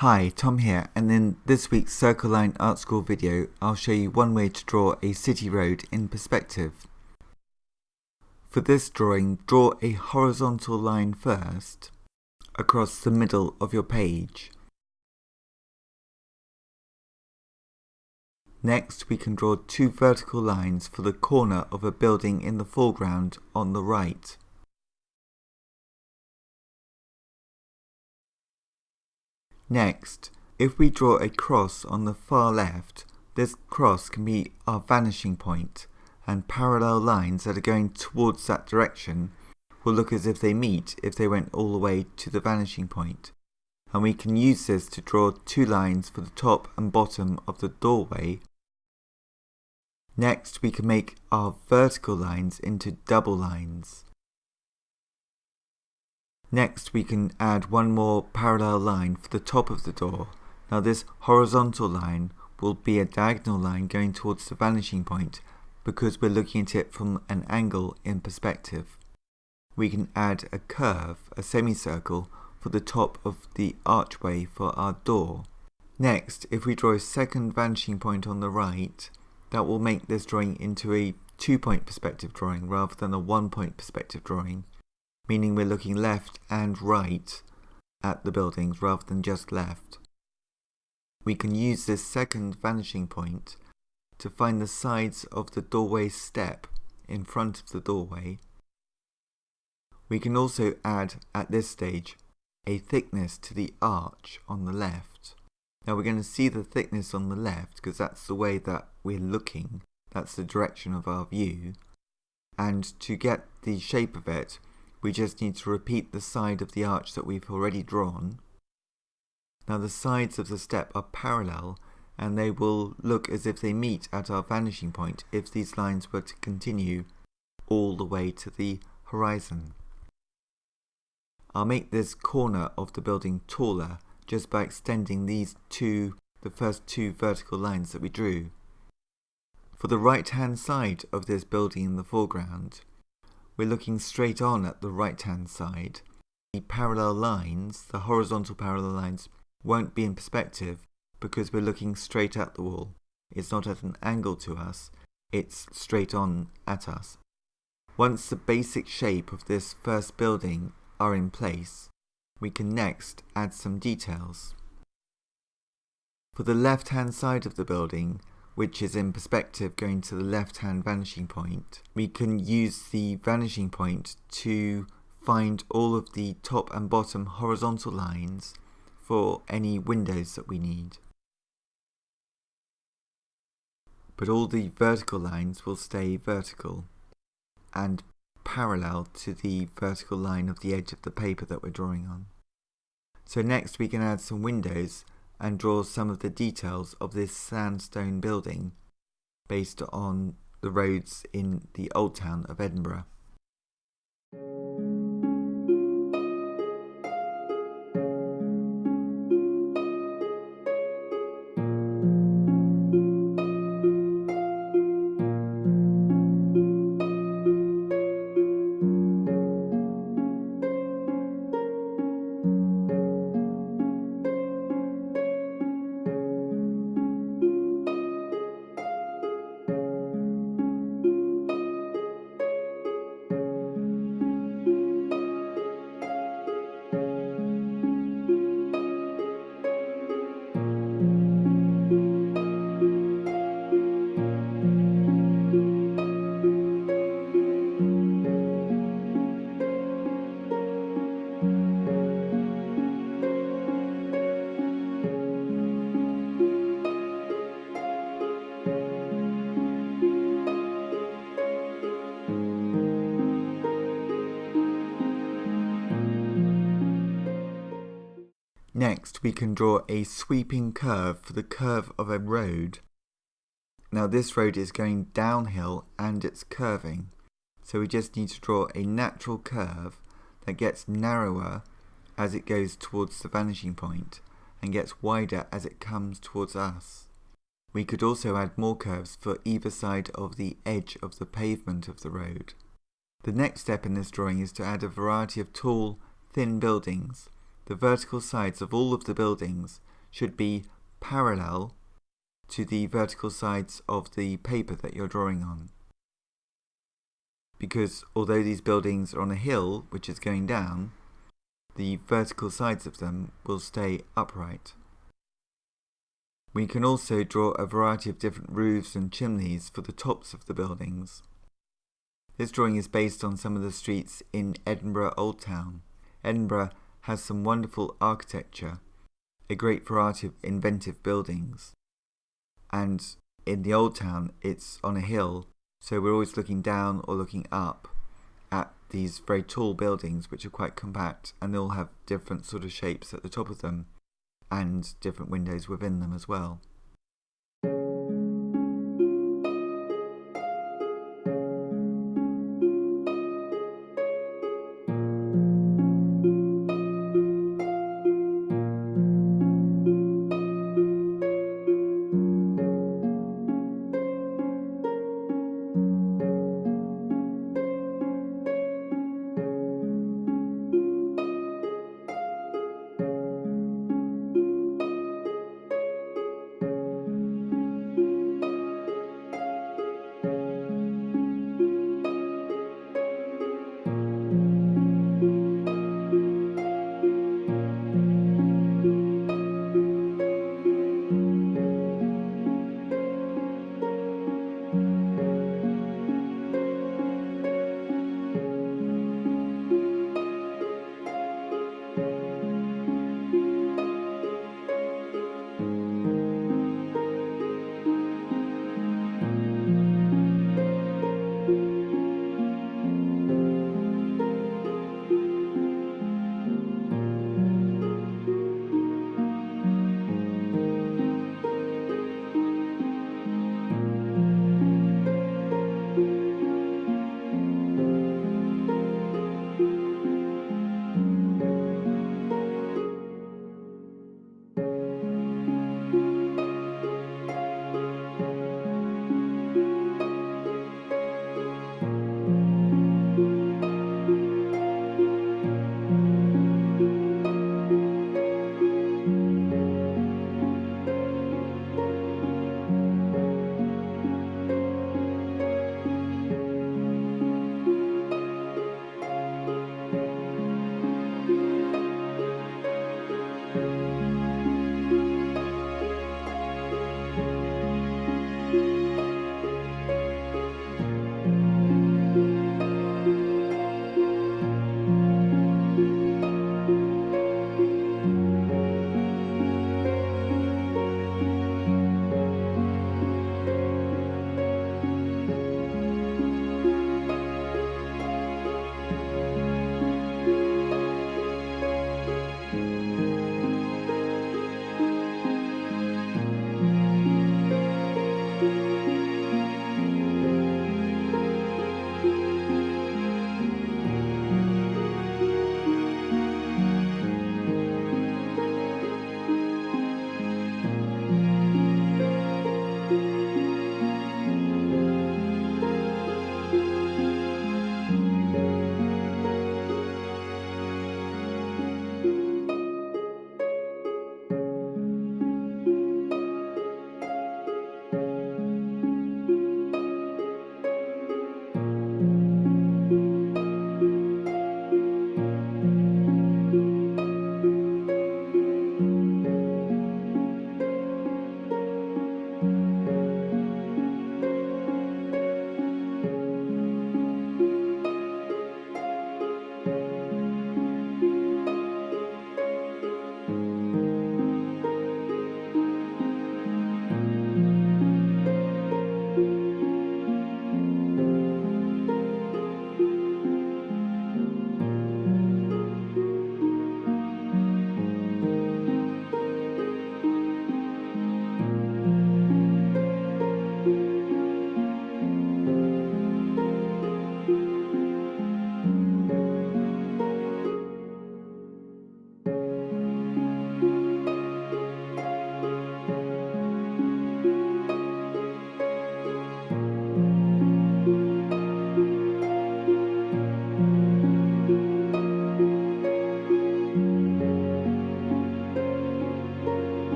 Hi, Tom here, and in this week's Circle Line Art School video, I'll show you one way to draw a city road in perspective. For this drawing, draw a horizontal line first, across the middle of your page. Next, we can draw two vertical lines for the corner of a building in the foreground on the right. Next, if we draw a cross on the far left, this cross can be our vanishing point, and parallel lines that are going towards that direction will look as if they meet if they went all the way to the vanishing point. And we can use this to draw two lines for the top and bottom of the doorway. Next, we can make our vertical lines into double lines. Next, we can add one more parallel line for the top of the door. Now this horizontal line will be a diagonal line going towards the vanishing point because we're looking at it from an angle in perspective. We can add a curve, a semicircle, for the top of the archway for our door. Next, if we draw a second vanishing point on the right, that will make this drawing into a 2-point perspective drawing rather than a 1-point perspective drawing, meaning we're looking left and right at the buildings rather than just left. We can use this second vanishing point to find the sides of the doorway step in front of the doorway. We can also add, at this stage, a thickness to the arch on the left. Now we're going to see the thickness on the left because that's the way that we're looking, that's the direction of our view, and to get the shape of it, we just need to repeat the side of the arch that we've already drawn. Now the sides of the step are parallel and they will look as if they meet at our vanishing point if these lines were to continue all the way to the horizon. I'll make this corner of the building taller just by extending the first two vertical lines that we drew. For the right hand side of this building in the foreground, we're looking straight on at the right hand side. The parallel lines, the horizontal parallel lines, won't be in perspective because we're looking straight at the wall. It's not at an angle to us, it's straight on at us. Once the basic shape of this first building are in place, we can next add some details. For the left hand side of the building, which is in perspective going to the left-hand vanishing point, we can use the vanishing point to find all of the top and bottom horizontal lines for any windows that we need. But all the vertical lines will stay vertical and parallel to the vertical line of the edge of the paper that we're drawing on. So next we can add some windows and draw some of the details of this sandstone building based on the roads in the old town of Edinburgh. Next, we can draw a sweeping curve for the curve of a road. Now this road is going downhill and it's curving, so we just need to draw a natural curve that gets narrower as it goes towards the vanishing point and gets wider as it comes towards us. We could also add more curves for either side of the edge of the pavement of the road. The next step in this drawing is to add a variety of tall, thin buildings the vertical sides of all of the buildings should be parallel to the vertical sides of the paper that you're drawing on. Because although these buildings are on a hill which is going down, the vertical sides of them will stay upright. We can also draw a variety of different roofs and chimneys for the tops of the buildings. This drawing is based on some of the streets in Edinburgh Old Town. Edinburgh has some wonderful architecture, a great variety of inventive buildings. And in the Old Town, it's on a hill, so we're always looking down or looking up at these very tall buildings which are quite compact, and they all have different sort of shapes at the top of them and different windows within them as well.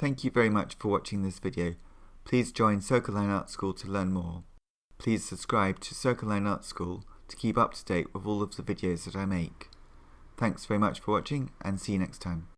Thank you very much for watching this video. Please join Circle Line Art School to learn more. Please subscribe to Circle Line Art School to keep up to date with all of the videos that I make. Thanks very much for watching and see you next time.